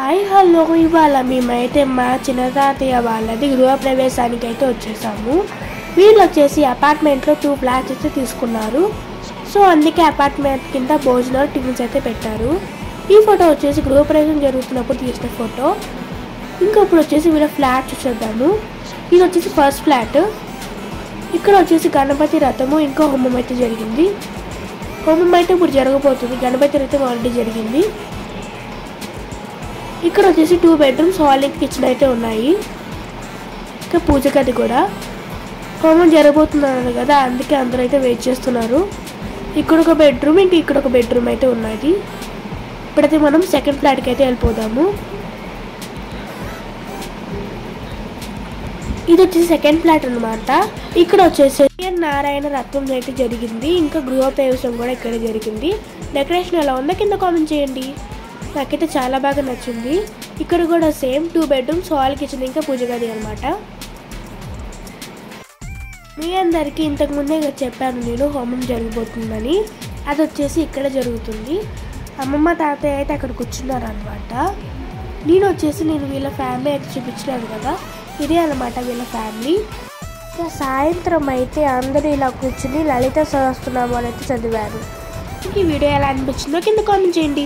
Hi hello ఇవాళ మేమైతే మా చిన్న తాతయ్య వాళ్ళది గృహప్రవేశానికి అయితే వచ్చేసాము. వీళ్ళు వచ్చేసి అపార్ట్మెంట్లో 2 ఫ్లాట్స్ అయితే తీసుకున్నారు. సో అందుకే అపార్ట్మెంట్ కింద భోజనాలు టిఫిన్స్ అయితే పెట్టారు. ఈ ఫోటో వచ్చేసి గృహప్రవేశం జరుగుతున్నప్పుడు తీసిన ఫోటో. ఇంకొప్పుడు వచ్చేసి వీళ్ళ ఫ్లాట్ చూసేద్దాము. ఇది వచ్చేసి ఫస్ట్ ఫ్లాట్. ఇక్కడ వచ్చేసి గణపతి రథము ఇంకా హోమం అయితే జరిగింది. హోమం అయితే ఇప్పుడు జరగబోతుంది. గణపతి రథం ఆల్రెడీ జరిగింది. ఇక్కడ వచ్చేసి 2 బెడ్రూమ్స్, హాల్, కిచెన్ అయితే ఉన్నాయి. ఇంకా పూజ గది కూడా. హోమం జరగబోతున్నారు కదా, అందుకే అందరూ అయితే వెయిట్ చేస్తున్నారు. ఇక్కడ ఒక బెడ్రూమ్, ఇంకా ఇక్కడ ఒక బెడ్రూమ్ అయితే ఉన్నది. ఇప్పుడైతే మనం సెకండ్ ఫ్లాట్కి అయితే వెళ్ళిపోదాము. ఇది వచ్చేసి సెకండ్ ఫ్లాట్ అనమాట. ఇక్కడ వచ్చేసి నారాయణ రత్నం అయితే జరిగింది. ఇంకా గృహప్రవేశం కూడా ఇక్కడ జరిగింది. డెకరేషన్ ఎలా ఉందో కింద కామెంట్ చేయండి. నాకైతే చాలా బాగా నచ్చింది. ఇక్కడ కూడా సేమ్ 2 బెడ్రూమ్స్, హాల్, కిచెన్ ఇంకా పూజ గది అనమాట. మీ అందరికీ ఇంతకుముందే చెప్పాను నేను హోమం జరగబోతుందని. అది వచ్చేసి ఇక్కడ జరుగుతుంది. అమ్మమ్మ తాతయ్య అయితే అక్కడ కూర్చున్నారు అనమాట. నేను వీళ్ళ ఫ్యామిలీ అయితే చూపించినాను కదా, ఇదే అనమాట వీళ్ళ ఫ్యామిలీ. సాయంత్రం అయితే అందరూ ఇలా కూర్చుని లలిత సహస్రనామాలు అయితే చదివారు. ఈ వీడియో ఎలా అనిపించిందో కింద కామెంట్ చేయండి.